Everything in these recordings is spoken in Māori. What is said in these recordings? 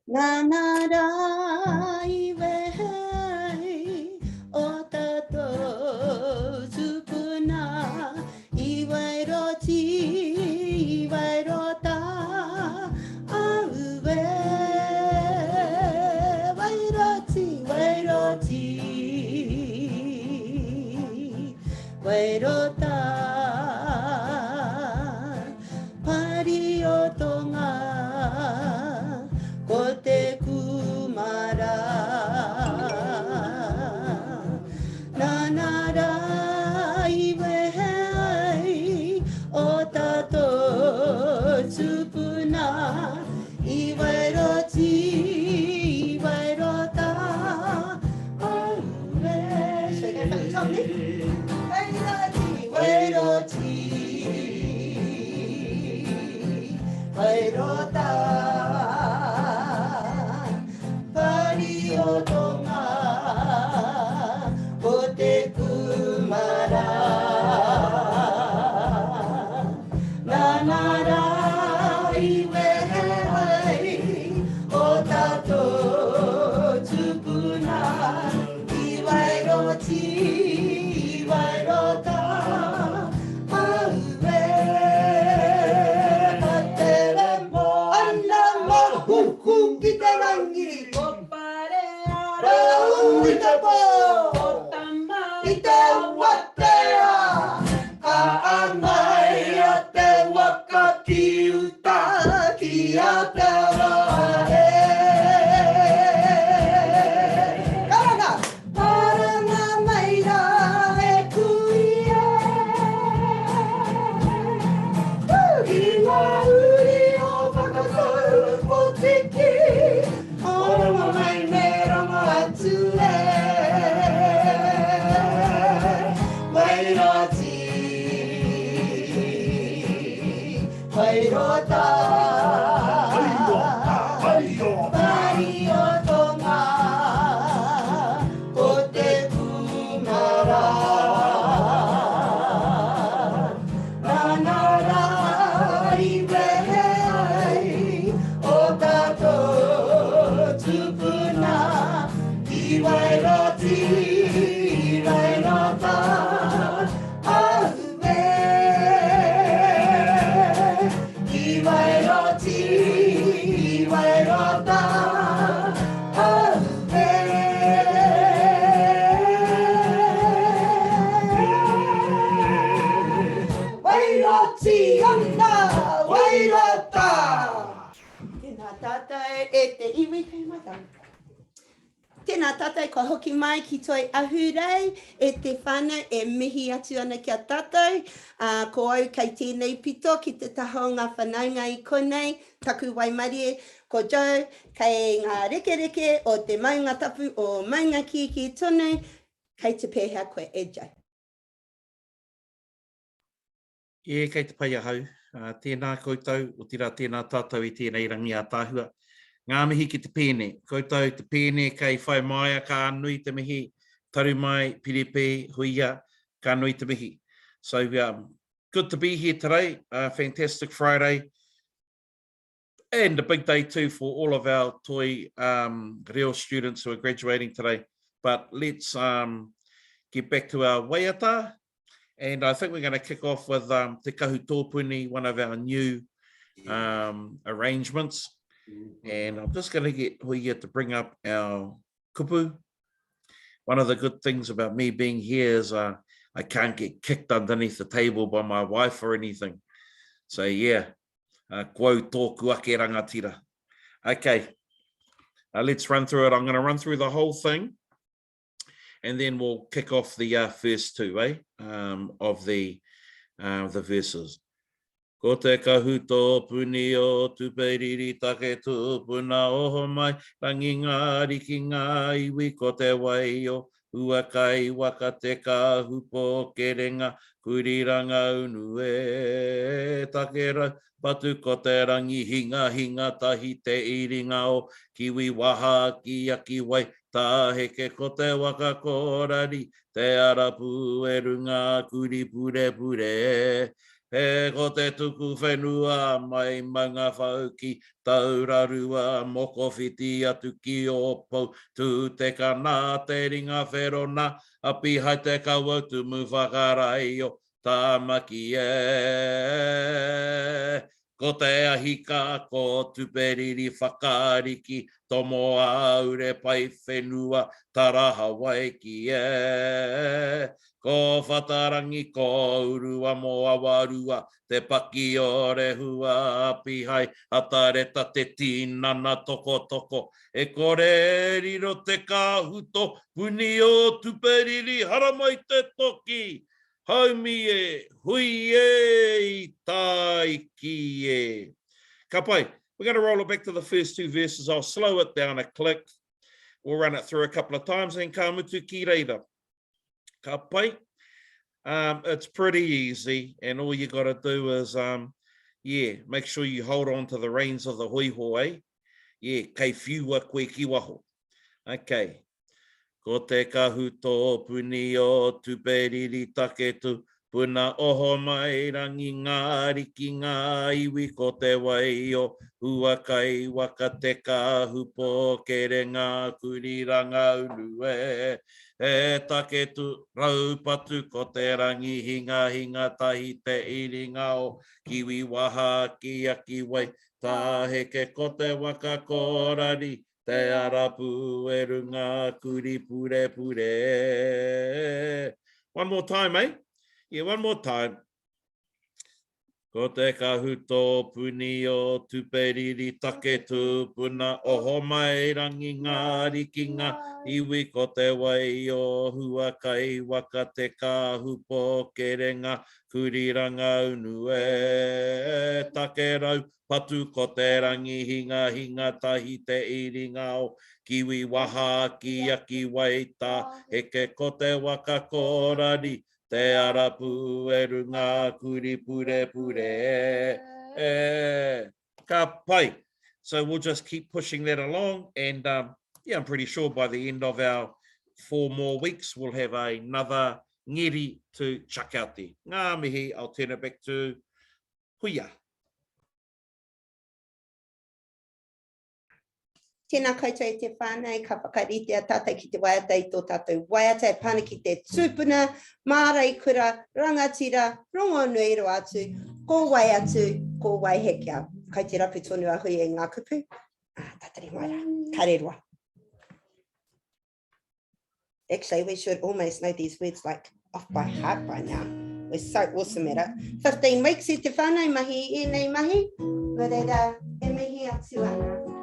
Nanara iwehei o tatou tupuna iwairota auwe wairota pariotonga ko te kumara nanara iwehei o tatou tupuna iwairota auwe Waiata pariotonga ko te kumara nanara iwehei o tatou tupuna iwairota Whiringa-ā-rangi, I te watea, ka angai a te waka ki uta ki a te rahe. Karanga mai rā e kuia. I ngā uri o whakatau o tiki, rongo mai me rongo atu e. Waiata pariotonga ko te kumara nanara iwehei o tatou tupuna iwairota Waiata auwe wairoti ana wairota tēnā tātai e te iwi kei matau. Tēnā tātai ko hoki mai ki toi ahurei e te whana e mihi atu ana kia tātou. Ko au kei tēnei pito ki te taho ngā whanaunga I konei, taku waimarie ko Joe, kei ngā rekereke o te maunga tapu o maunga ki tonu, kei te pēhea koe e Joe. Kei te pai ahau. Tēnā koutou, o tira tēnā tātou I tēnei rangi a tāhua. Ngā mihi ki te pēne. Koutou te pēne kei whai maia, ka nui te mihi, taru mai, piripi, huia, ka nui te mihi. So good to be here today, fantastic Friday, and a big day too for all of our toi reo students who are graduating today. But let's get back to our Waiata, and I think we're going to kick off with te kahoot tōpuni, one of our new arrangements. And I'm just going to get Huia to bring up our kupu. One of the good things about me being here is I can't get kicked underneath the table by my wife or anything. So yeah, kouau tōku ake rangatira. Okay, let's run through it. I'm going to run through the whole thing, and then we'll kick off the first two, of the verses. Ko te kahoot tōpuni o tupeiriri take tūpuna oho mai, rangi ngā riki ngā iwi ko te wai o ua kai waka te kahupo kerenga, kuriranga unu e take rau, patu ko te rangi hinga hinga tahi te iringa o kiwi waha ki aki wai, tā heke ko te waka korari, te arapu e runga kuri pure pure. He ko te tuku whenua mai manga whau ki taurarua moko whiti atu ki o pou tu te kana te ringa wherona api hai te kaua tu mu whakarai o tāmaki e. Ko te ahika ko tuperiri whakariki tomo aure pai whenua taraha waiki e. Ko whatarangi ko urua moa warua te paki o rehua api hai atareta te tinana toko toko e kore riro te kahuto puni o tuperiri haramai te toki haumi e hui e tai ki e. Ka pai, we're going to roll it back to the first two verses. I'll slow it down a click. We'll run it through a couple of times and then ka mutu ki reira. Ka pai. It's pretty easy, and all you got to do is, make sure you hold on to the reins of the hoiho, eh? Yeah, kei whiua koe ki waho. Okay. Ko te kahuto puni o tuperiri taketu, puna oho mai rangi ngāri ki ngā iwi ko te wai o huakai waka te kahupo kere ngā kuriranga unu e. E taketu raupatu ko te rangi hinga hinga tahi te iringa o kiwi waha ki aki wai taheke ko te waka korari te arapu e runga kuri pure pure. One more time, eh? Yeah, one more time. Ko te kahuto puni o tuperiri taketu puna oho mai rangi ngāri ki ngā iwi ko te wai o huakai waka te kahupo kere ngā kuriranga unu e. Take rau patu ko te rangi hinga hinga tahi te iringa o kiwi waha ki aki Waiata heke ko te waka korari te arapu e runga kuri pure pure e. Ka pai. So we'll just keep pushing that along, and I'm pretty sure by the end of our 4 more weeks we'll have another ngiri to chuck out there. Ngā mihi, I'll turn it back to Huia. Tēnā koutou e te whānau, ka whakarite a tātai ki te Waiata i tō tātou Waiata, e pāna ki te tūpuna, mārei kura, rangatira, rongo nui ro atu, ko wai atu, ko wai hekea. Kei te rapu tonu a hui e ngā kupu. Tatari maira, kare roa. Actually, we should almost know these words like off by heart by now. We're so awesome at it. 15 weeks i te whānau mahi, e nei mahi, reira, e mihi atu ana.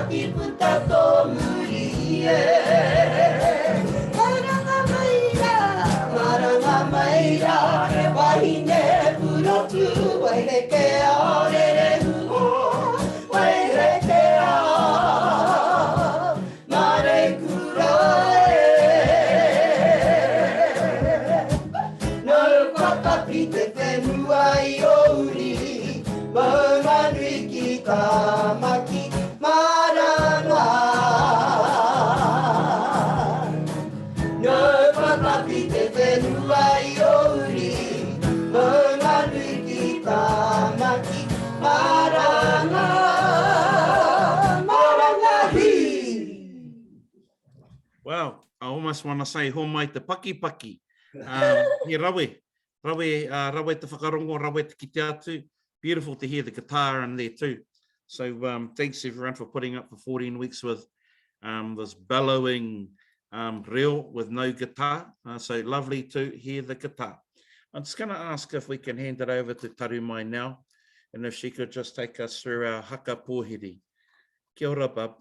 paki puta to muri e. Maranga maira, he wahine puroku, waire ke aorere huo, waire ke a, mare kurae. Nau kakapi te whenua I o uri, maunganui ki tā maki maranga. Nau kakapi te whenua I o uri, maunganui ki tā maki maranga. Marangahi. Wow, I almost want to say ho mai te paki paki. He rawe te whakarongo, rawe te kite atu. Beautiful to hear the guitar in there too. So thanks everyone for putting up for 14 weeks with this bellowing reel with no guitar. So lovely to hear the guitar. I'm just going to ask if we can hand it over to Tarumai now, and if she could just take us through our haka pōhiri. Kia ora, bub.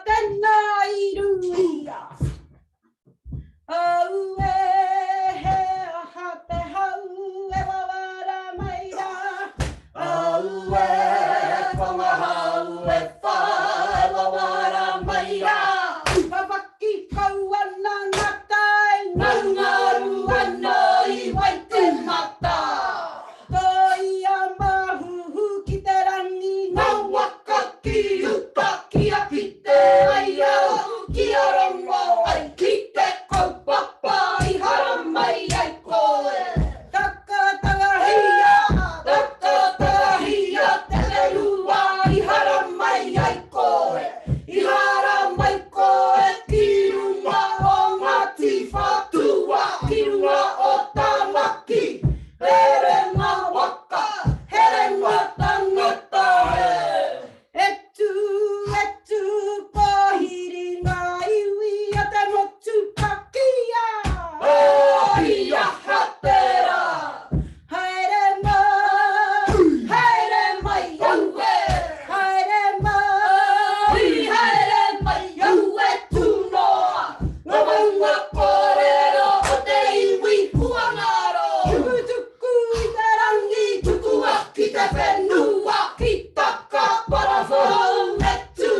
Tēnā iruia, au e he aha te hau e wawara maira, au e wangahau e whae wawara maira, wawaki kauana ngatai, ngaungaru ana I waite mata. Toi a mahuhu ki te rangi, ngā waka ki uta ki a ki te ai au, ki a rongo ai ki te kaupapa I hara mai ai koe. Taka tagahia, te rua I hara mai ai koe. I hara mai koe ki runga o ngati whatua, ki runga o tamaki. Here ngā waka, here ngā tangata e. Etu pōhiri ngā iwi a te motu pakia. Ia hatera. Haere mai aue. Haere mai aue tūnoa. Ngā maunga kōrero o te iwi puangaro. Tuku I te rangi, tuku aki te whenua, ki taka parawhau etu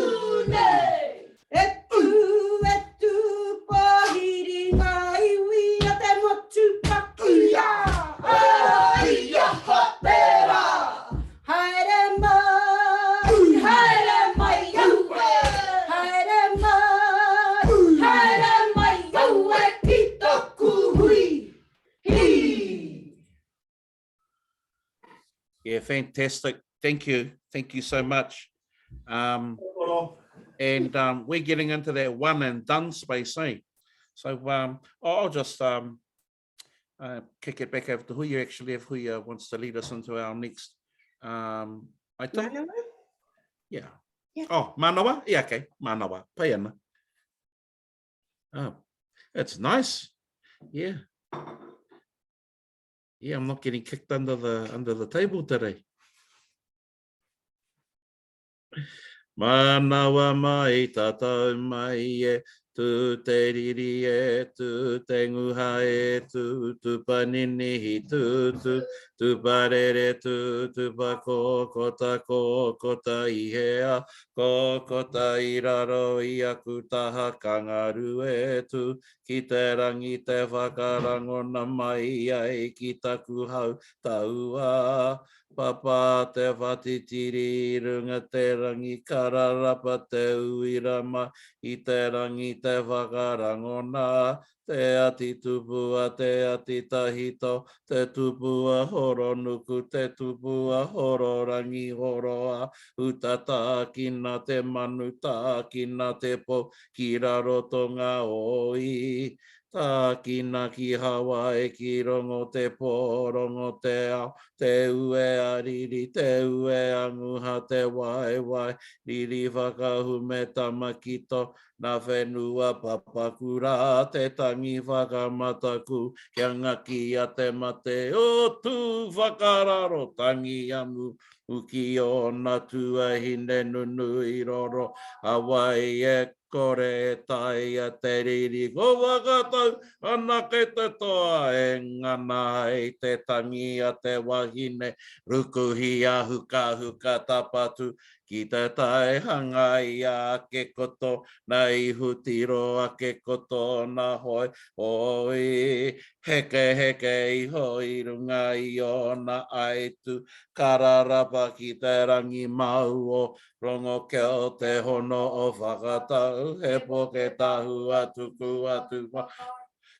nei. Etu pōhiri ngā iwi a te motu pakia. Ia hatera. Haere mai aue. Haere mai aue ki taku hui. Yeah, fantastic. Thank you so much. And we're getting into that one and done space, eh? So I'll just kick it back over to Huya actually, if Huya wants to lead us into our next item. Yeah. Oh, manawa? Yeah, okay. Manawa. Payana. Oh, that's nice. Yeah. Yeah, I'm not getting kicked under the table today. Manawa mai tātou mai e, tu te riri e, tu te nguha e, tu panini tu parere tu pakokota ihea, kokota I raro I aku taha kangaru e tu, ki te rangi te whakarangona mai ai ki taku hau taua. Papa te whatitiri runga te rangi kararapa te uirama I te rangi te whakarangona. Te ati tupua, te ati tahito, te tupua horo nuku, te tupua horo rangi horoa. Utata kina te manu, tā kina te po, ki raro tonga oi. Tā kina ki Hawaii ki rongo te pō, rongo te ao, te ue a riri, te ue a nguha te wai, riri whakahu me tamakito, nā whenua papakura, te tangi whakamataku, kia ngaki a te mate, o tū whakararo, tangi amu, uki o nā tuahine nunu i roro, Hawaii e kore e tai a te riri, ko wakatau, anake te toa e ngana e te tangi a te wahine, rukuhi a huka tapatu, ki te tai hangai a ke koto, nei hutiro a ke koto na hoi, oi, heke i hoi runga i o na aitu, kararapa ki te rangi mau o rongo ke o te hono o whakatau, he poke tahu atuku atu,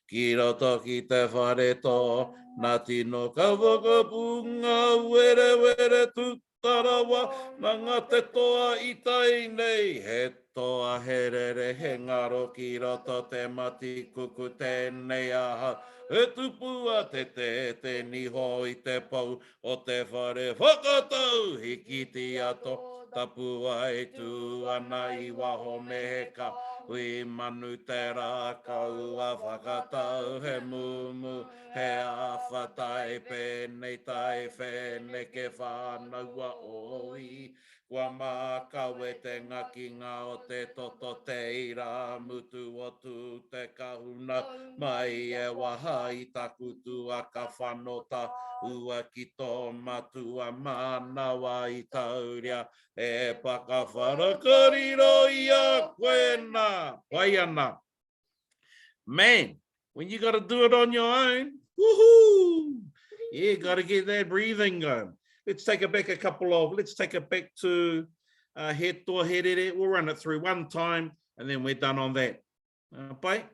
ki roto ki te whare tō, nā tino ka whakapunga, were tu tarawa, nanga te toa i tai nei, he toa herere he ngaro ki roto te mati kuku tēnei aha, e tupua te niho i te pau, o te whare whakatau, hiki ti ato, tapu ai tu ana i waho meheka, hui manu te rā kaua whakatau, he mumu, he awhatai, pēnei tai, whēne ke whānaua oi. Kua mā kawe te ngaki ngā o te toto te ira, mutu o tu te kahuna, mai e waha i takutu a ka whanota, ua ki tō matua manawa i tauria, e pakawharakariro i a koena. Waiana. Man, when you got to do it on your own, woohoo! You got to get that breathing going. Let's take it back to he toa herere. We'll run it through one time and then we're done on that. Pai?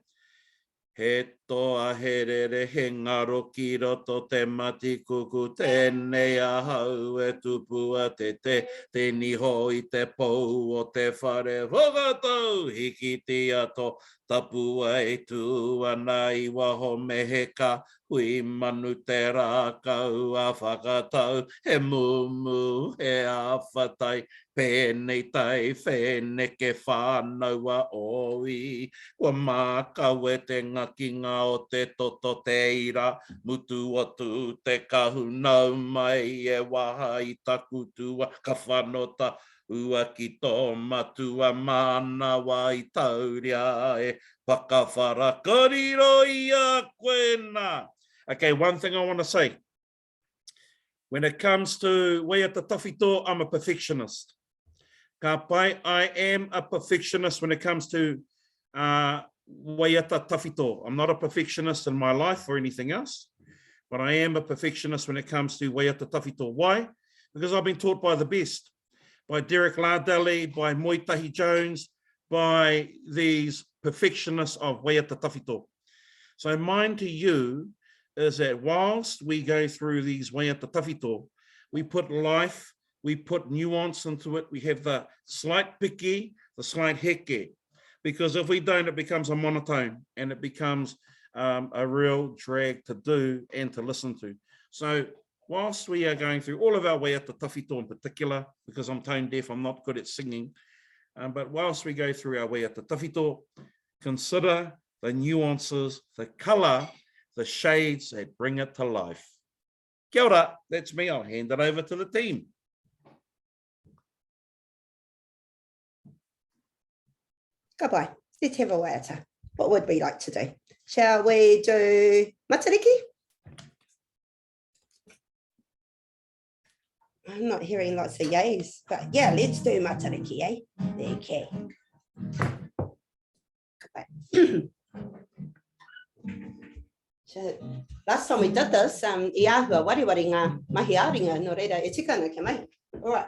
He toa herere he ngaro ki roto te mati kuku tēnei a hau e tupua te niho i te pou o te whare whakatau hiki ti ato tapua e tu ana i waho meheka hui manu te rā kau a whakatau he mumu he awhatai pēnei tai whēne ke whānaua oi kua mākau e te ngaki ngā o te toto te ira mutu o tu te kahunau mai e waha i takutua ka whanota ua ki tō matua manawa i tauria e whakawharakariro i a koena. Okay, one thing I want to say. When it comes to Waiata tawhito, I'm a perfectionist. Ka pai, I am a perfectionist when it comes to Waiata tawhito. I'm not a perfectionist in my life or anything else, but I am a perfectionist when it comes to Waiata tawhito. Why? Because I've been taught by the best, by Derek Lardeli, by Moitahi Jones, by these perfectionists of Waiata tawhito. So mine to you is that whilst we go through these Waiata tawhito, we put life, we put nuance into it, we have the slight piki, the slight heke, because if we don't, it becomes a monotone and it becomes a real drag to do and to listen to. So whilst we are going through all of our Waiata tawhito in particular, because I'm tone deaf, I'm not good at singing, but whilst we go through our Waiata tawhito, consider the nuances, the colour, the shades that bring it to life. Kia ora, that's me. I'll hand it over to the team. Ka pai, te te waiata. What would we like to do? Shall we do matariki? I'm not hearing lots of yays, but yeah, let's do matariki, eh? Okay. Ka pai. So last time we did this, I ahua wariwari ngā mahi āringa, no reira e tika ana ke mahi. All right.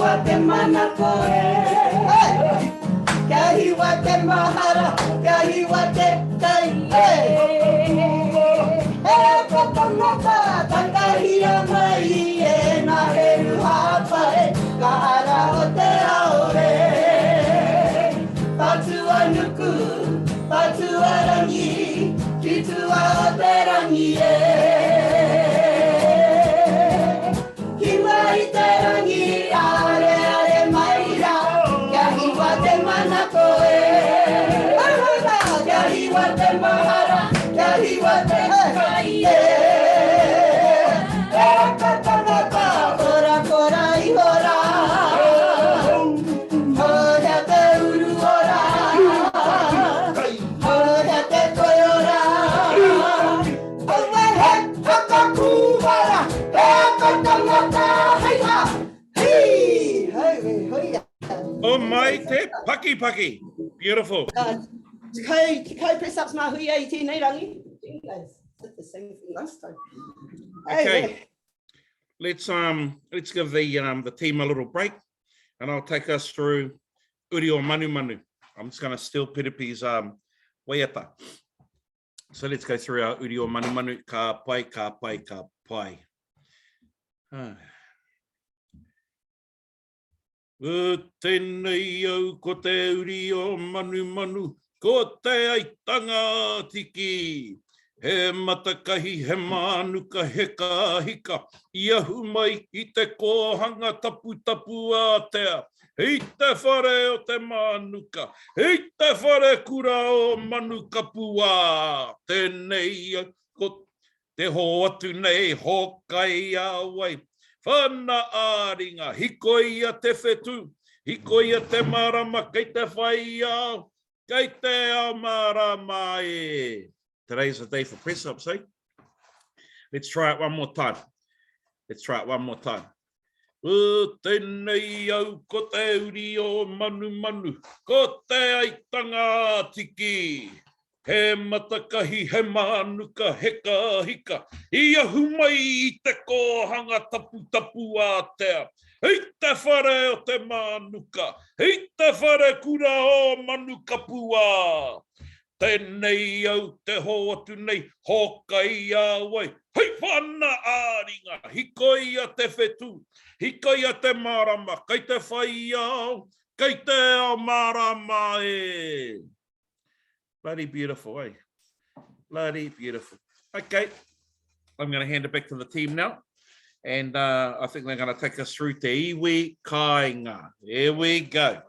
hiwa te mana koe. Kia hiwa te mahara, kia hiwa te kai. Tangata, tangahia mai e na heru hapae, ka ara o te aore. Patua nuku, patua rangi, kitua o te rangi e. Kiwa i te rangi, are are mai ra, kia hiwa te mana koe. Kia hiwa te mahara, kia hiwa te kai e. Oh mai te paki paki. Beautiful. Te kai press ups mahui e tēnei rangi. Did the same thing last time. Okay. Let's give the team a little break, and I'll take us through uri o manu manu. I'm just going to steal Piripi's Waiata. So let's go through our uri o manu manu. Ka pai, ka pai, ka pai. Tēnei au ko te uri o manu manu, ko te aitanga tiki. He matakahi, he manuka, he kahika, iahu mai i te kohanga tapu tapu ātea. Hei te whare o te manuka, hei te whare kura o manuka pua. Tēnei ko te ho atu nei, hokai awai. Whana āringa, hikoi a te whetu, hikoi a te marama, kei te whai au, kei te ao marama e. Today's the day for press ups, eh? Let's try it one more time. Let's try it one more time. Tēnei au ko te uri o manu manu, ko te aitanga tiki. He matakahi, he manuka, he kahika, iahu mai i te kohanga tapu tapu ātea. Hei te whare o te manuka, hei te whare kura o manuka pua. Tēnei au te ho atu nei, hokai awai. Hei whana āringa, hikoi a te whetu, hikoi a te marama, kei te whai au, kei te ao marama e. Bloody beautiful, eh? Bloody beautiful. Okay, I'm going to hand it back to the team now. And I think they're going to take us through te iwi kāinga. Here we go.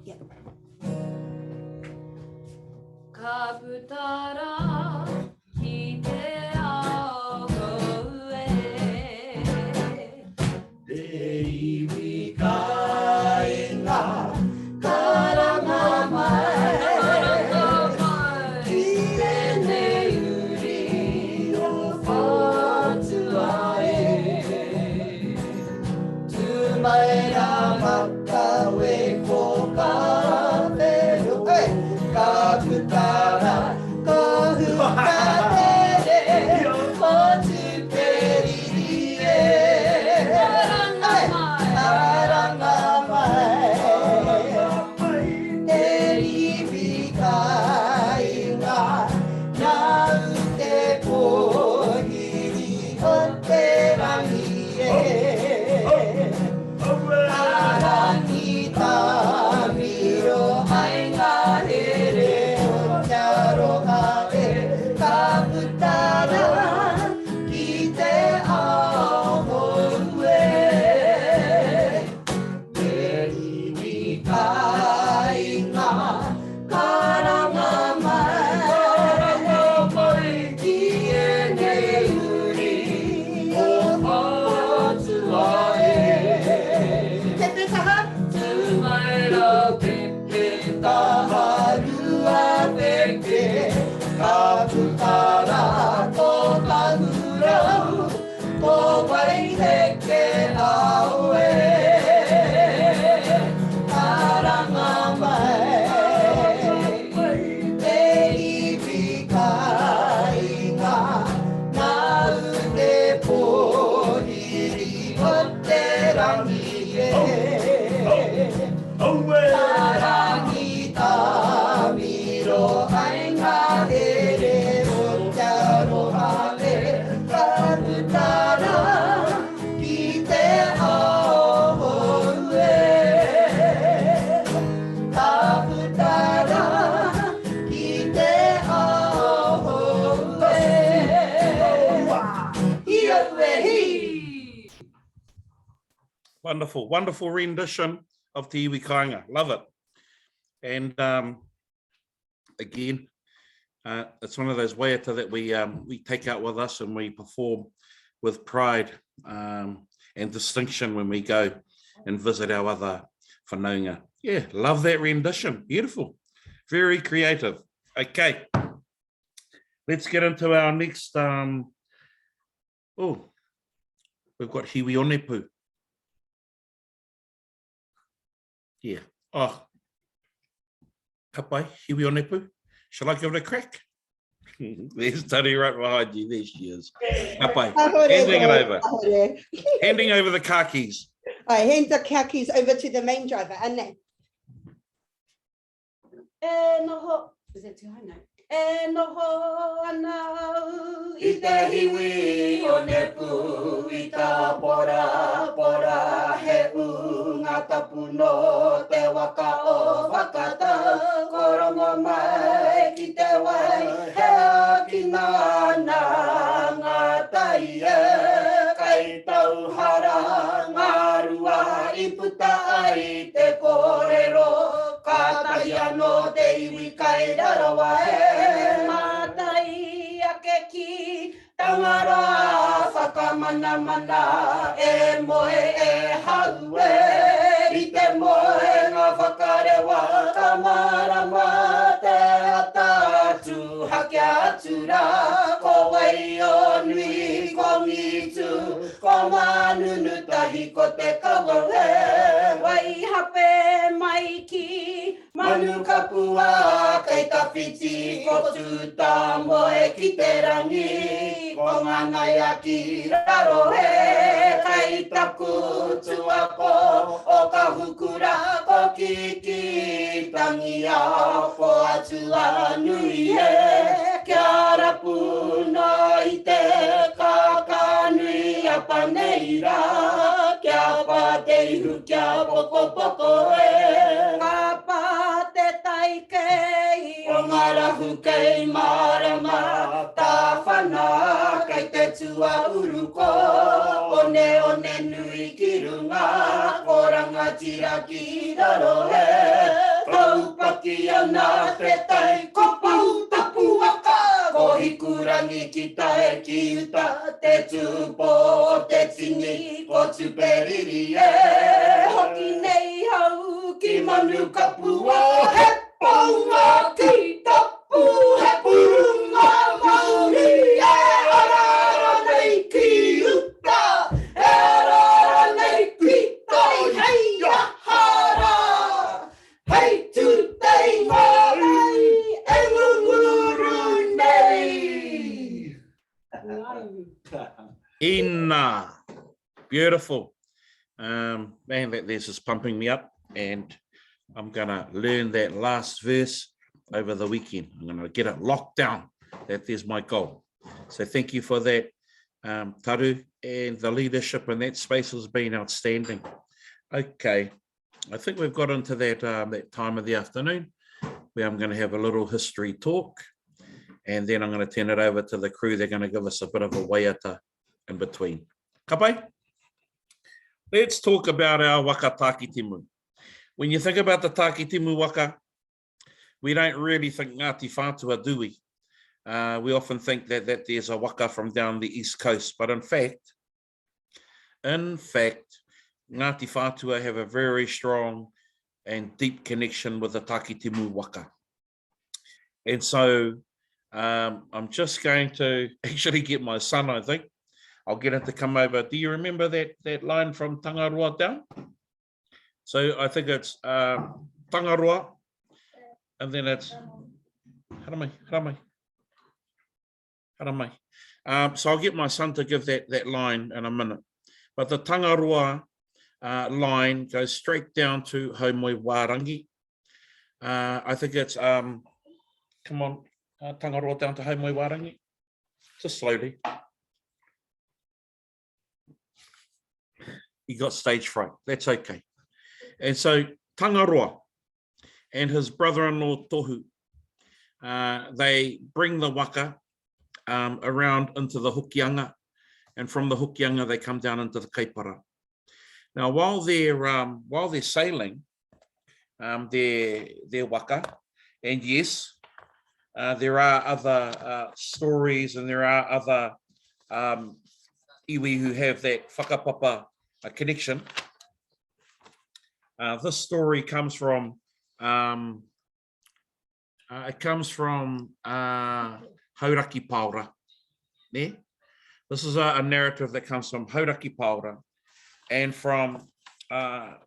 Yeah. Ka putara ki te ao koe. Te iwi kāinga, karanga mai. Ki tēnei uri o whātua e. Tu mai rā makawe ko ka whero. Ka putara, ka hua uehi. Wonderful, wonderful rendition of Te Iwi Kāinga. Love it. And again, it's one of those waiata that we take out with us and we perform with pride and distinction when we go and visit our other whanaunga. Yeah, love that rendition. Beautiful. Very creative. Okay. Let's get into our next, we've got Hiwi Onepu. Yeah. Oh, kapai, Hiwi Onepu. Shall I give it a crack? There's Tony right behind you. There she is. Kapai, handing it over. Handing over the car keys. I hand the car keys over to the main driver. And then. Is it too high now? E noho ana I te hiwi Onepu I tā pora he unga tapu no te waka o Waiata korongo mai ki te wai he a ki nāna ngā tai e kai tauhara ngā rua I puta ai te kōrero ka tai ano te iwi kai rarawa he Mātai ake ki tangara whakamana e moe e hau I te moe ngā whakarewa ka marama te atatu hake atu rā ko wai o nui ko ngitu ko manunu tahi ko te kawawe wai hape mai ki manu kapua kei tawhiti ko tuta moe ki te rangi ko ngangai aki raro he kai taku tuako o ka hukura ko ki tangi a ko atua nui he kia rapu na I te kakanui a paneira kia pa te ihu kia poko e ka te taikei o ngā rahu kei marama tā whana kei te tua uruko one nui ki runga ko rangatira ki raro he kaupaki ana te tai ko pau tapu waka ko hikurangi ki tae ki uta te tupo o te tini ko tuperiri e hoki nei hau ki manu kapua he paunga ki tapu he purunga mauri e arara nei ki uta e arara nei ki tai hei ahara hei tu tei ngārai e ngunguru nei. Ina. Beautiful. Man, this is pumping me up, and I'm going to learn that last verse over the weekend. I'm going to get it locked down. That is my goal. So thank you for that, Taru, and the leadership in that space has been outstanding. Okay, I think we've got into that, that time of the afternoon where I'm going to have a little history talk, and then I'm going to turn it over to the crew. They're going to give us a bit of a waiata in between. Kapai? Let's talk about our waka tākitimu. When you think about the tākitimu waka, we don't really think Ngāti Whātua, do we? We often think that there's a waka from down the East Coast, but in fact, Ngāti Whātua have a very strong and deep connection with the tākitimu waka. And so I'm just going to actually get my son, I think. I'll get him to come over. Do you remember that line from Tangaroa down? So I think it's Tangaroa, and then it's Haramai. So I'll get my son to give that line in a minute. But the Tangaroa line goes straight down to Whiringa-ā-rangi. I think it's, come on, Tangaroa down to Whiringa-ā-rangi. Just slowly. He got stage fright. That's okay. And so Tangaroa and his brother-in-law Tohu, they bring the waka around into the Hokianga and from the Hokianga, they come down into the kaipara. Now, while they're sailing, their waka, and yes, there are other stories, and there are other iwi who have that whakapapa connection. This story comes from Hauraki Paora. Yeah? This is a narrative that comes from Hauraki Paora, and from that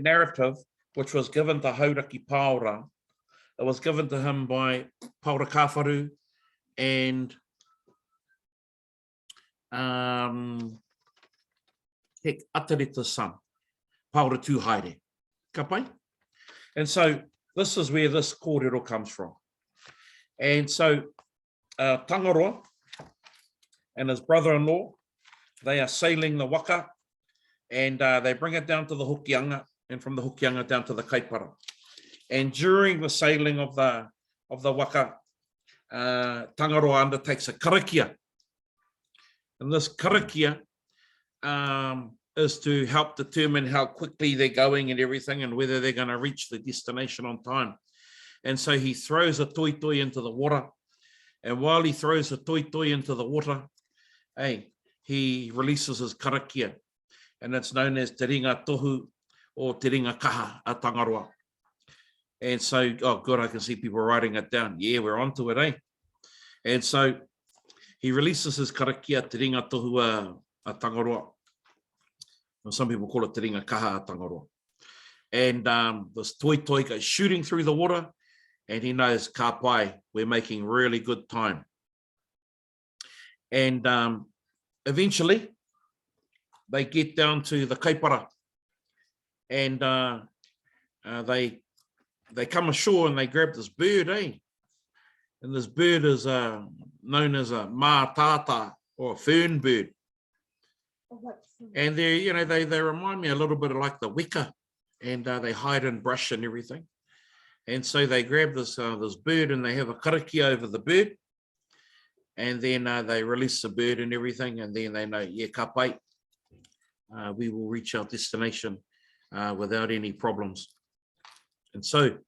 narrative, which was given to Hauraki Paora, it was given to him by Paora Kāwharu and Hek Atareta's son, Paora Tūhaere. Ka pai? And so this is where this kōrero comes from. And so Tangaroa and his brother-in-law, they are sailing the waka, and they bring it down to the Hokianga, and from the Hokianga down to the kaipara. And during the sailing of the waka, Tangaroa undertakes a karakia. And this karakia is to help determine how quickly they're going and everything, and whether they're going to reach the destination on time. And so he throws a toitoi into the water. And while he throws a toitoi into the water, he releases his karakia. And it's known as te ringa tohu or te ringa kaha a Tangaroa. And so, oh God, I can see people writing it down. Yeah, we're onto it, eh? And so he releases his karakia, te ringa tohu a Tangaroa. Well, some people call it te ringa kaha a Tangaroa. And this toitoi goes shooting through the water, and he knows, ka pai, we're making really good time. And eventually, they get down to the kaipara, and they come ashore and they grab this bird, eh? And this bird is known as a mātata, or a fern bird. And they remind me a little bit of like the weka, and they hide in brush and everything. And so they grab this bird, and they have a karakia over the bird, and then they release the bird and everything, and then they know, yeah, ka pai, we will reach our destination without any problems. And so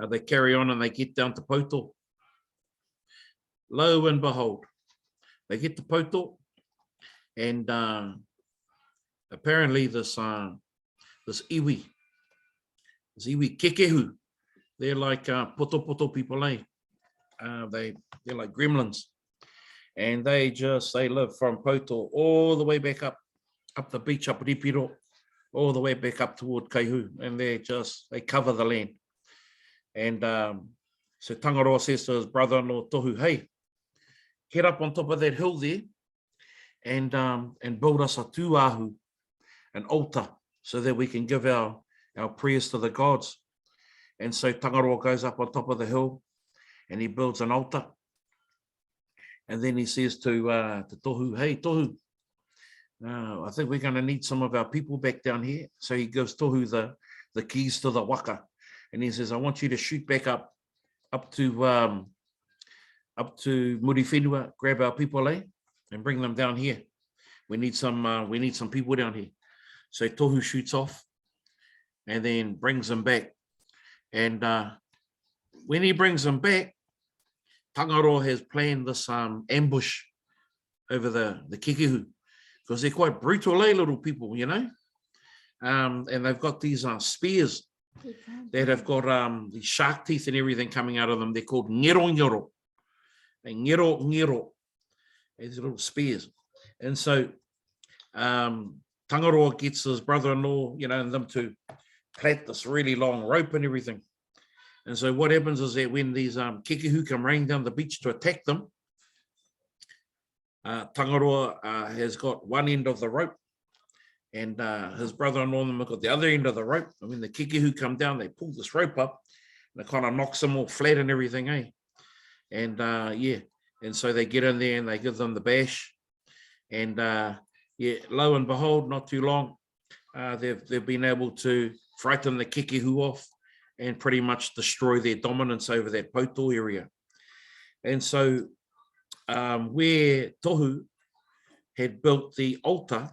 they carry on, and they get down to Poto. Lo and behold, they get to Poto, and apparently this iwi kekehu, they're like poto people, eh? They're like gremlins, and they live from Poto all the way back up the beach, up Ripiro, all the way back up toward Kaihu, and they cover the land. And so Tangaroa says to his brother-in-law Tohu, hey, get up on top of that hill there and build us a tūahu, an altar, so that we can give our prayers to the gods. And so Tangaroa goes up on top of the hill, and he builds an altar. And then he says to Tohu, hey, Tohu, I think we're going to need some of our people back down here. So he gives Tohu the keys to the waka. And he says, I want you to shoot back up to Muriwhenua, grab our people, and bring them down here. We need some people down here. So Tohu shoots off and then brings them back. And when he brings them back, Tangaroa has planned this ambush over the kekehu, because they're quite brutal, little people, you know. And they've got these spears that have got these shark teeth and everything coming out of them. They're called ngero. Ngero. These little spears. And so Tangaroa gets his brother-in-law, and them to plait this really long rope and everything. And so what happens is that when these kekehu come running down the beach to attack them, Tangaroa has got one end of the rope, and his brother-in-law and them have got the other end of the rope. And when the kekehu come down, they pull this rope up, and it kind of knocks them all flat and everything, eh? And and so they get in there and they give them the bash. And lo and behold, not too long, they've been able to frighten the kekehu off and pretty much destroy their dominance over that Poto area. And so where Tohu had built the altar,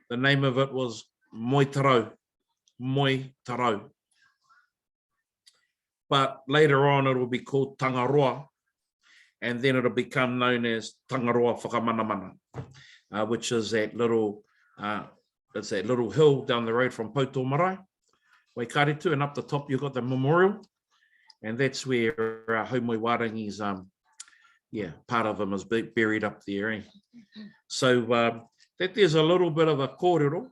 the name of it was Moi Tarau. But later on, it will be called Tangaroa, and then it'll become known as Tangaroa Whakamanamana, which is that little hill down the road from Poutou Marae, Waikaretu, and up the top you've got the memorial, and that's where Whiringa-ā-rangi's part of him is buried up there. Eh? So that there's a little bit of a kōrero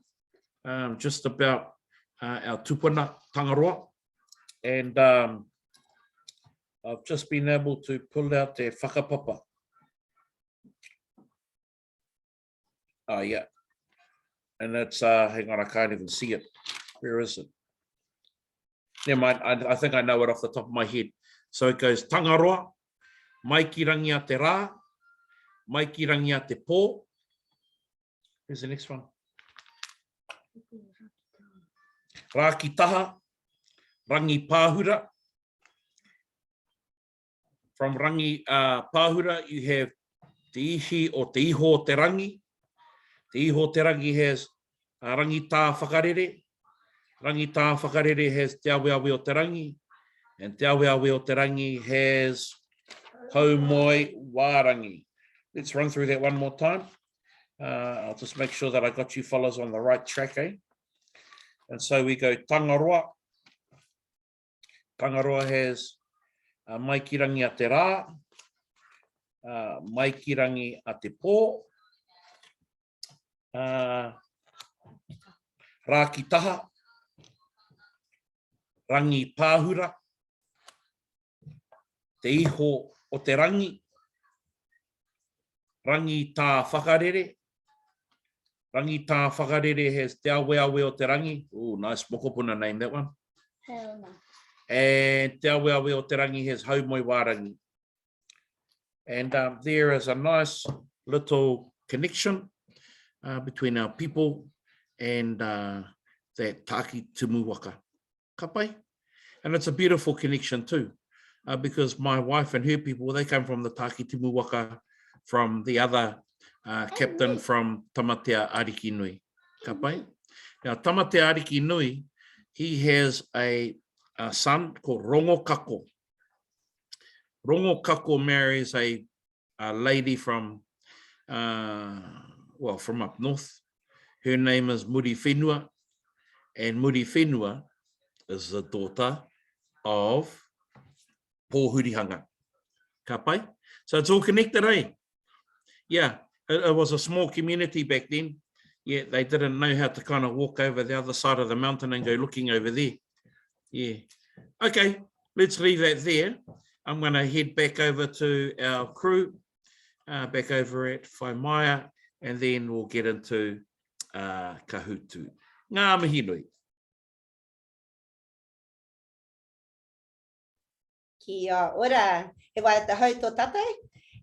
just about our tupuna Tangaroa, and I've just been able to pull out their whakapapa. Oh yeah, and it's hang on, I can't even see it. Where is it? Never mind, I think I know it off the top of my head. So it goes Tangaroa, mai ki rangi a te rā, mai ki rangi a te pō. Here's the next one. Rā ki taha, rangi pāhura. From rangi pāhura, you have te ihi or te iho te rangi. Te iho te rangi has rangi tā whakarere. Rangi tā whakarere has te aweawe o te rangi. And te aweawe o te rangi has Whiringa-ā-rangi. Let's run through that one more time. I'll just make sure that I got you fellas on the right track, eh? And so we go Tangaroa. Tangaroa has mai ki rangi a te rā, mai ki rangi a te pō, rā ki taha, rangi pāhura, te iho o te rangi, rangi tā whakarere. Rangi tā whakarere has te aweawe o te rangi. Oh, nice mokopuna name, that one. Hell no. And te aweawe o te rangi has Whiringa-ā-rangi. And there is a nice little connection between our people and that Taki Tumu Waka. Ka pai? And it's a beautiful connection too, because my wife and her people, they come from the Taki Tumu Waka, from the other captain from Tamatea Ariki Nui. Ka pai? Now, Tamatea Ariki Nui, he has a son called Rongo Kako. Rongo Kako marries a lady from, from up north. Her name is Muri Whenua, and Muri Whenua is the daughter of Pōhurihanga. Ka pai? So it's all connected, eh? Yeah, it was a small community back then. Yeah, they didn't know how to kind of walk over the other side of the mountain and go looking over there. Yeah. Okay, let's leave that there. I'm going to head back over to our crew, back over at Whaimaya, and then we'll get into kahoot. Ngā mihi nui. Kia ora, he Waiata hau tō tatai,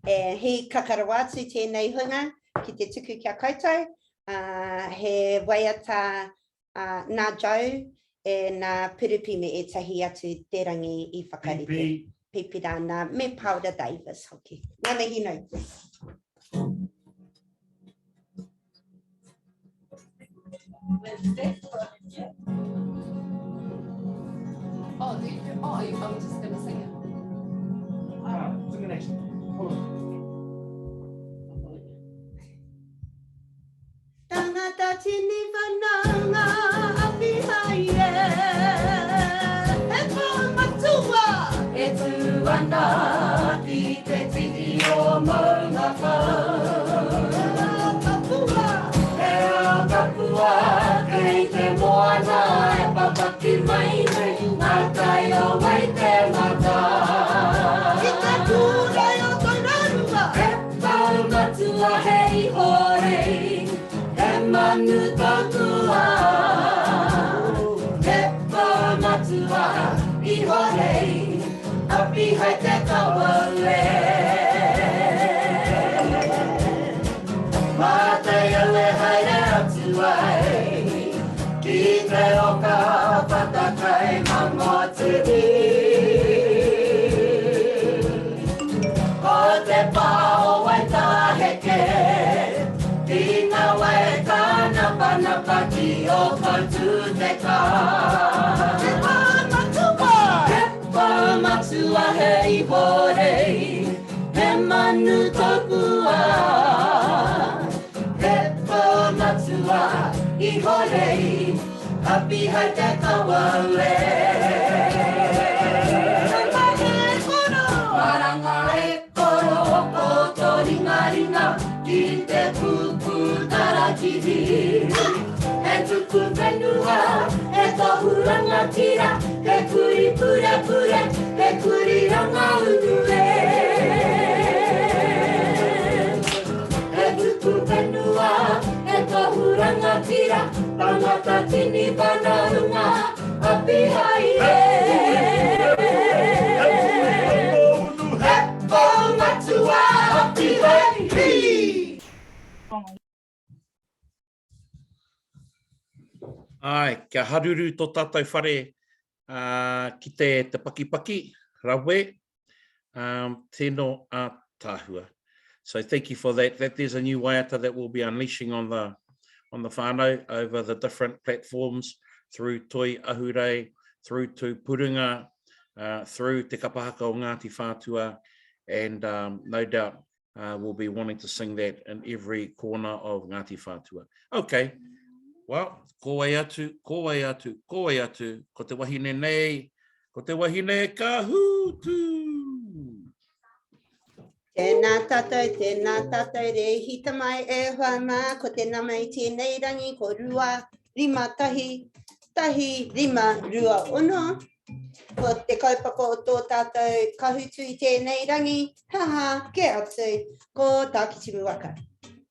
e he kakarawatu tēnei hunga ki te tuku kia koutou, he Waiata nā jau, e nā purupime e tahi atu te rangi I whakarite. Pipi rāna, me Powder Davis hoki. Ngā mihi nui. I'm just going to sing it. Sing it next. Tangata tini whananga api haie, e whamatua. E tuana ki te titi o maunga whau. E kapua kei te moana e papaki mai nei ngā tai o wai te mata. I te kūrei o tō rarua. E whaumatua hei horei, e manu tōtua. E whaumatua I horei, api hai te kawale. Mātai awe haere atu ai, ki te oka patakai mamotiri. Ko te pā o ke Tina Waiata napa napa ki o katu te ka Hepa matua he hītori He manu topua Hepa matua hītori Happy hai te kawaue Maranga e koro ko to ringa ringa Ki te pupu tarakiri E tuku whenua E tohu ranga tira E kuri pure pure E kuri ranga unue E tuku whenua E tohu ranga tira Tangata tini panarunga Api hai e Hepo matua api hai e Ai, kia haruru tō tātou whare ki te pakipaki, rawe, tēnō tāhua. So thank you for that. That there's a new waiata that we'll be unleashing on the whānau over the different platforms through Toi Ahurei, through to Purunga, through Te Kapahaka o Ngāti Whātua, and no doubt we'll be wanting to sing that in every corner of Ngāti Whātua. Okay, well, ko Waiatu, ko Waiatu, ko Waiatu, ko te wahine nei, ko te wahine kahūtu. Tēnā tātou, re hita mai e hoa mā, ko tēnā mai tēnei rangi, ko rua, rima, tahi, rima, rua, ono. Ko te kaupapa o tō tātou kahutu i tēnei rangi, haha, ke atu, ko tākitimu waka,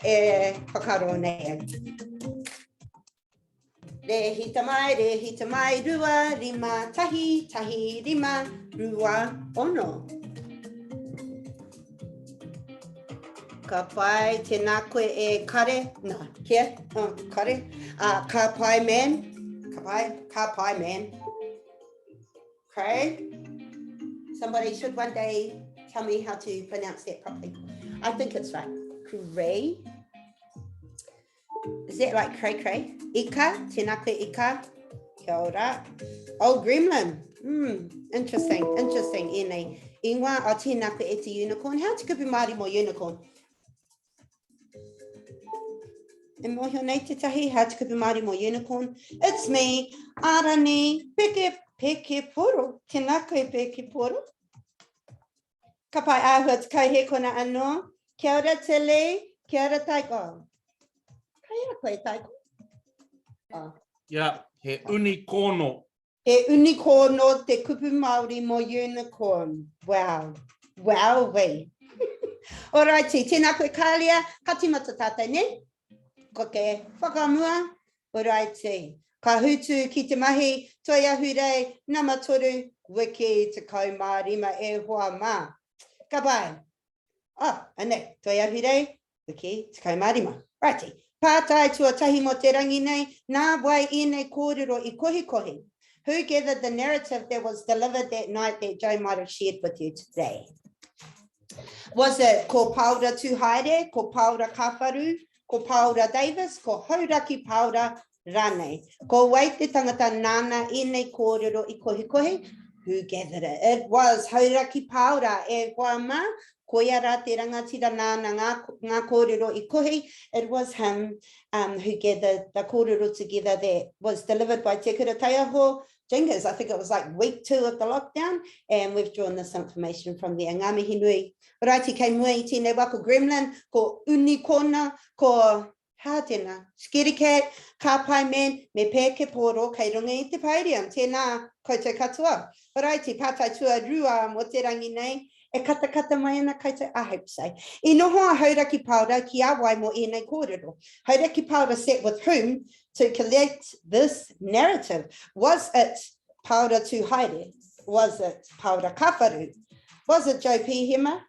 e whakaro nei ai. Re hita mai, rua, rima, tahi, rima, rua, ono. Ka pai tēnā koe e kare, kare, ka pai man, okay? Somebody should one day tell me how to pronounce that properly. I think it's right, cray. Is that like cray? Ika, tēnā koe ika, kia ora. Oh, gremlin, interesting, ēnei. Ingoa, o tēnā koe e te unicorn. How te kupu Māori mo unicorn? E mohio nei te tahi, how te kupu Māori mo unicorn. It's me, Arani, peke poro. Tēnā koe peke poro. Ka pai āhua te kai he kona anō. Kia ora tele, kia ora taiko. Kai ora koe taiko? Yeah, he unicorno. He unicorno te kupu Māori mo unicorn. Wow, wei. Alrighty, tēnā koe kālia, ka tīmata tātai ne? Ko ke whakamua, alrighty. Ka hutu ki te mahi, toi ahurei, nama toru, wiki te kaumārima e hoa mā. Ka pai. Ane, toi ahurei, wiki te kaumārima. Righty. Pātai tuatahi mo te rangi nei, nā wai I nei kōrero I kohi. Who gathered the narrative that was delivered that night that Joe might have shared with you today? Was it ko Paura Tuhaere, ko Paura Kawharu, ko Paura Davis, ko Hauraki Paura Rane? Ko wai te tangata nāna I nei kōrero I kohi. Who gathered it? It was Hauraki Paura e hoa mā. Koia rā te rangatira nāna ngā kōrero I kohi. It was him who gathered the kōrero together that was delivered by Te Kura Taiaho Jingers. I think it was like week 2 of the lockdown, and we've drawn this information from there. Ngā mihi nui. Raiti kei mua I tēnei wako gremlin, ko unicorna, ko hātena, scaredy cat, ka pai man, me pēke pōro, kei runga I te pairiam, tēnā koutou katoa. Raiti, pātai tua rua mo te rangi nei, e kata mai ana koutou, I hope so. I noho a Hauraki Paura ki a wai mo e nei kōrero. Hauraki Paura sat with whom to collect this narrative. Was it Paura Tuhaere? Was it Paura Kawharu? Was it Joe Pihema?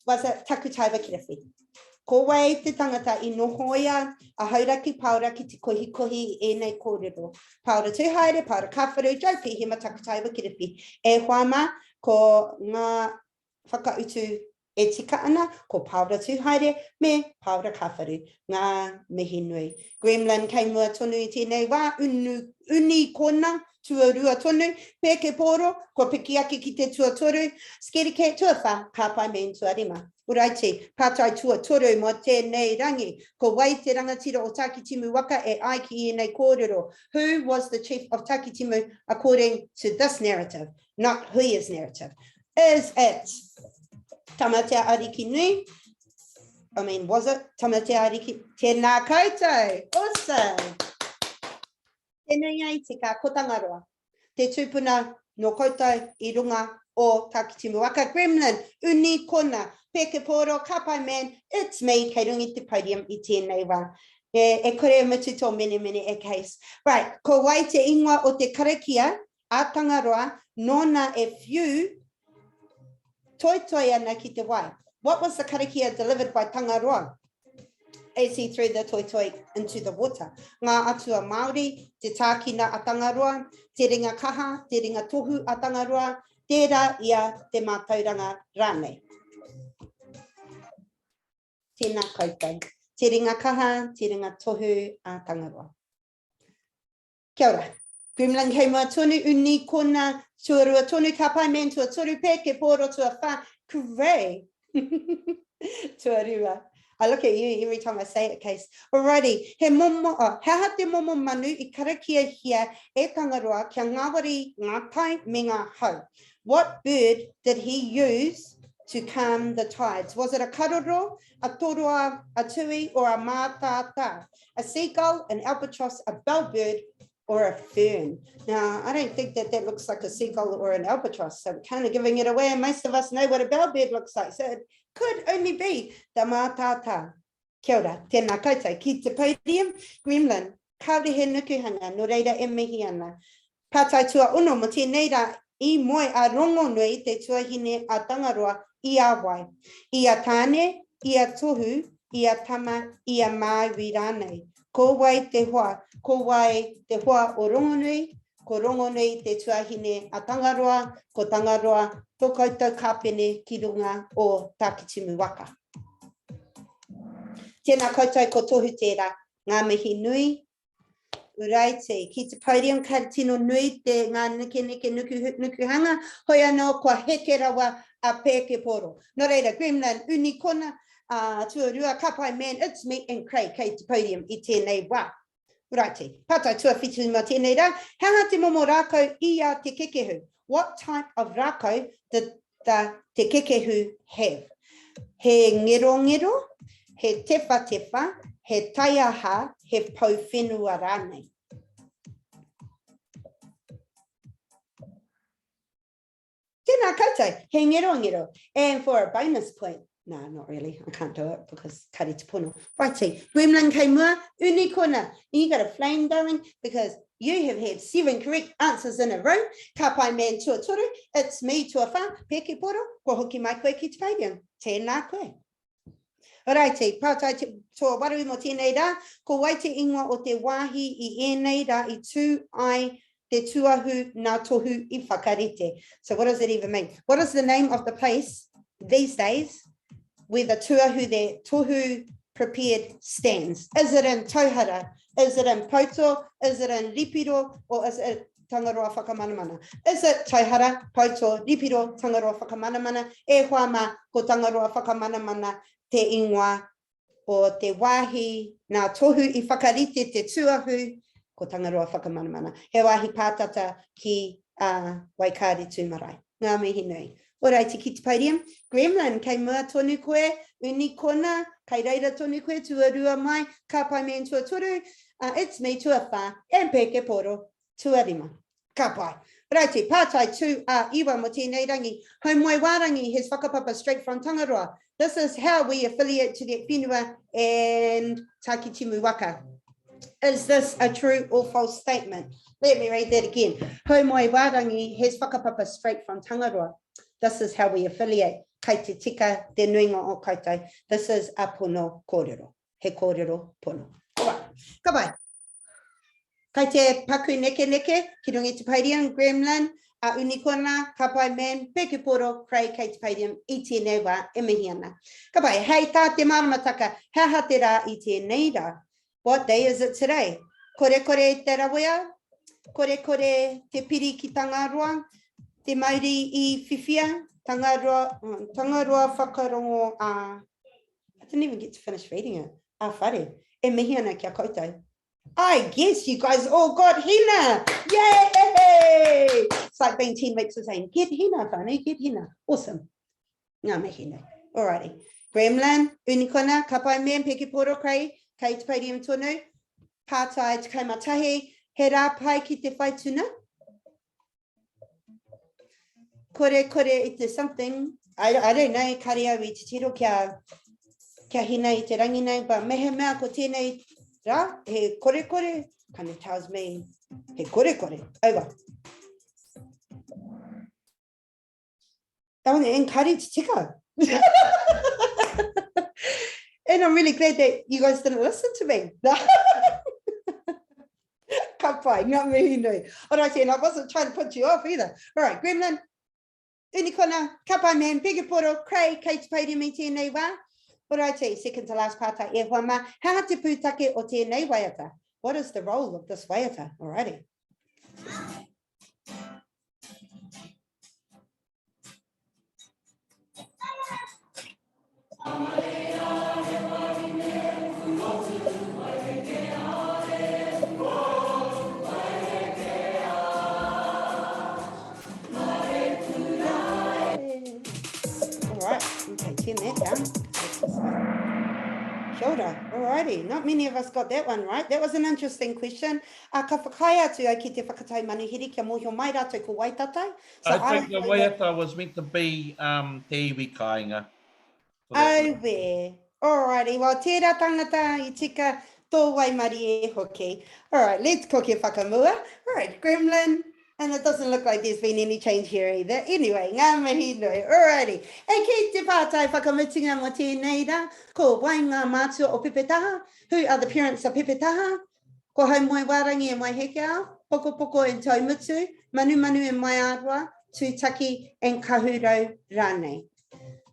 Was it Takutaiwa Kirewhi? Ko wai te tangata I nohoia a Hauraki Paura ki te kohi e nei kōrero. Paura Tuhaere, Paura Kawharu, Joe Pihema, Takutaiwa Kirewhi. E hoa mā, ko ngā whakautu E tika ana, ko paura tu haere, me paura kawharu, ngā mihi nui. Gremlin kei mua tonu I tēnei wā, uni kona, tuarua tonu, peke poro, ko piki ake ki te tuatoru, skerike tuawha, ka pai me tuarima. Uraiti, pātai tuatoru mo tēnei rangi, ko wai te rangatira o Takitimu waka e ai ki nei kōrero. Who was the chief of Takitimu according to this narrative, not Huia's narrative? Is it Tamatea Ariki Nui? I mean, was it Tamatea Ariki? Tēnā koutou. Awesome. Tēnei ai te ka kotangaroa. Te tūpuna no koutou I runga o Takitimu waka. Gremlin, uni kona, peke poro, kapai man, it's me, kei rungi te podium I tēnei wā. E kore mutu tō mene e case. Right, ko wai te ingoa o te karakia, a tangaroa, nona e whiu, toi ana ki te wai. What was the karakia delivered by Tangaroa as he threw the toi into the water? Ngā atua Māori, te tākina a Tangaroa, te ringa kaha, te ringa tohu a Tangaroa, tērā ia te mātauranga rānei. Tēnā koutou. Te ringa kaha, te ringa tohu a Tangaroa. Kia ora. Gremlin kei mua tonu uni kona, tuarua tonu ka pai men tua toru peke poro tua wha, kurei. Tuarua. I look at you every time I say it, Case. Alrighty, he ha te momo manu I karakia hia e Tangaroa kia ngāwari ngātai me ngā hau. What bird did he use to calm the tides? Was it a karoro, a toroa, a tui, or a mātātā? A seagull, an albatross, a bellbird, or a fern? Now, I don't think that looks like a seagull or an albatross, so I'm kind of giving it away, and most of us know what a bellbird looks like, so it could only be the mātātā. Kia ora, tēnā koutou, ki te podium, Gremlin, kaore he nukuhanga, no reira e mihi ana. Pātai tua uno mo tēnei rā, I moe a rongo nui te tuahine a Tangaroa I a wai. I a tāne, I a tohu, I a tama, I a māui rānei. Ko wai te hoa o rongonui, ko rongonui te tuahine a Tangaroa, ko Tangaroa, tō koutou kāpene ki runga o Takitimu waka. Tēnā koutou ko tohu tērā, ngā mihi nui, uraiti, ki te podium ka tino nui te ngā neke nukuhanga, hoi anō kua heke rawa a pēke poro. Nō reira, Gremlin, uni kona, tuarua, kapai man, it's me and Craig, kei te podium I tēnei wā. Uraiti, pātai tua whitu mā tēnei rā, hanga te momo rākau I a te kekehu. What type of rākau did te kekehu have? He ngero, he tefa, he taiaha, he pauwhenua rānei. Tēnā koutou, he ngero. And for a bonus point, no, not really, I can't do it because kari te pono. Righty, Gremlin kei mua, uni kona. You got a flame going because you have had 7 correct answers in a row. Ka pai man tuatoru, it's me tuawha, peke poro, ko hoki mai koe ki te podium. Tēnā koe. Alrighty, pātai toa waru mo tēnei rā, ko wai te ingoa o te wāhi I ēnei rā I tū ai te tuahu nā tohu I whakarite. So what does it even mean? What is the name of the place these days where the tuahu there, tohu prepared stands? Is it in Tauhara? Is it in Pauto? Is it in Ripiro? Or is it Tangaroa whakamanamana? Is it Tauhara, Pauto, Ripiro, Tangaroa whakamanamana? E hoa ma ko Tangaroa whakamanamana te ingoa o te wāhi nā tohu I whakarite te tuahu ko Tangaroa whakamanamana. He wāhi pātata ki Waikari tūmarai. Ngā mihi nui. Oraiti ki te podium, Gremlin, kei mua tonu koe, uni kona, kei reira tonu koe, tuarua mai, ka pai men tuatoru, it's me tuawha, and peke poro, tuarima. Ka pai. Righty, pātai tū iwa mo tēnei rangi. Whiringa-ā-rangi, his whakapapa straight from Tangaroa. This is how we affiliate to the whenua and Takitimu waka. Is this a true or false statement? Let me read that again. Whiringa-ā-rangi, his whakapapa straight from Tangaroa. This is how we affiliate. Kei te tika te nuinga o koutou. This is a pono kōrero. He kōrero pono. All right, ka pai. Kei te paku neke, ki rungi te podium, Gremlin, a unikona, ka pai man, peke poro, krei, kei te paidium, I tēnei wā, e mihi ana. Ka pai, hei tā te maramataka, he hate rā I tēnei rā. What day is it today? Kore kore te rawea, kore kore te piri ki tangaroa, te mauri I whiwhia, tangaroa whakarongo a... I didn't even get to finish reading it. A whare, e mihi ana kia koutou. I guess you guys all got hina. Yay! It's like being 10 weeks of saying, get hina, whānau, get hina. Awesome. Ngā mihi nei. Alrighty. Gremlin, unikona, ka pai man, peke poro krei, kei te paidium tonu, pātai te kaimatahi, he rā pai ki te whai tuna. Kore I te something, I don't know, kare au I te tiro kia hina I te rangi nei, but mehe mea ko tēnei rā, he kore, kind of tells me, he kore, over. Taone engari te tika. And I'm really glad that you guys didn't listen to me. Ka pai, ngā mihi nui. Alright, and I wasn't trying to put you off either. Alright, Gremlin, unikona, ka pai man, peke poro, krei, kei te paidium I tēnei wā. Alright, second to last pātai e wama, hea te pūtake o tēnei waiata. What is the role of this waiata? Alrighty. Alright, okay, turn that down. Kia ora. Alrighty, not many of us got that one right. That was an interesting question. Ka whakai atu ai ki te whakatau manuhiri kia mōhio mai rātou ko Waitatai. So I think the Waiata was meant to be te iwi kāinga. Oh, where? Alrighty, well, tērā tangata I tika tō waimari e hoki. Alright, let's ko kia whakamua. Alright, Gremlin. And it doesn't look like there's been any change here either. Anyway, ngā mihi nui. Alrighty. E ki te pātai whakamutinga mo tēnei rā, ko Wainga mātua o Pepetaha. Who are the parents of Pepetaha? Ko Whiringa-ā-rangi e mai heke ao, Poko and Taumutu, Manu and mai arua, Tūtaki and Kahuro-rānei.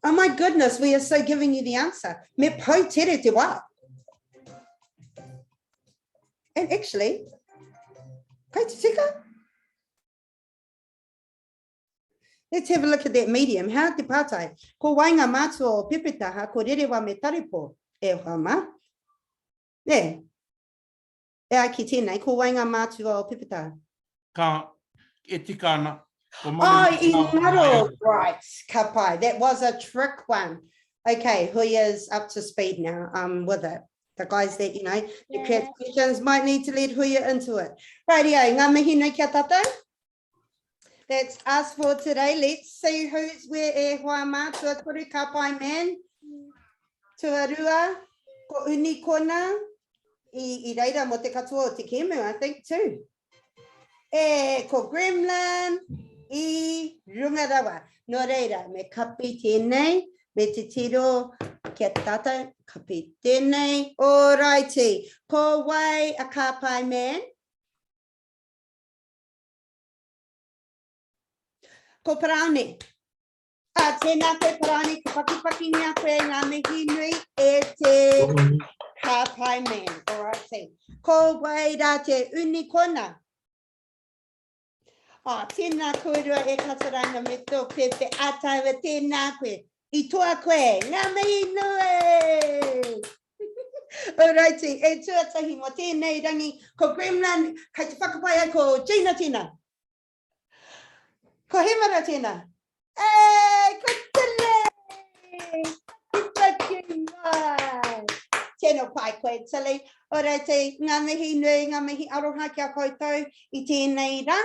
Oh my goodness, we are so giving you the answer. Me pau tere te wā. And actually, kei te tika? Let's have a look at that medium. How te pātai? Ko Wainga mātua o Pepetaha, ko rerewa me taripo e whama. Yeah. E ai ki tēnei, ko Wainga mātua o Pepetaha. Ka, e tika ana. Oh, I ngaro. Right, ka pai. That was a trick one. Okay, Hui is up to speed now with it. The guys that, you know, the create questions might need to lead Hui into it. Rightio, ngā mihi nui kia tātou. That's us for today. Let's see who's where e hoa mātua kuru ka pai man. Tuarua, ko unikona, I reira mo te katoa o te kemu, I think too. E ko Gremlin, I Runga-rawa. No reira, me kapi tēnei, me te tiro kia tātou, kapi tēnei. Alrighty, ko wai a ka pai man. Ko Parani. Tēnā koe Parani, ko paki ngā koe ngā mihi nui e te ka pai man. Alrighty. Ko wai rā te unikona. Tēnā koe rua e kataranga me tō pepe atawa tēnā koe. I toa koe, ngā mihi nui. Alrighty, e tuatahi mo tēnei rangi. Ko Gremlin, kai te whakapai ai ko Gina tēnā. Ko Hemara tēnā. Ko Tile. Tēnā pai koe Tile. Alrighty, ngā mihi nui, ngā mihi aroha kia koutou I tēnei rā.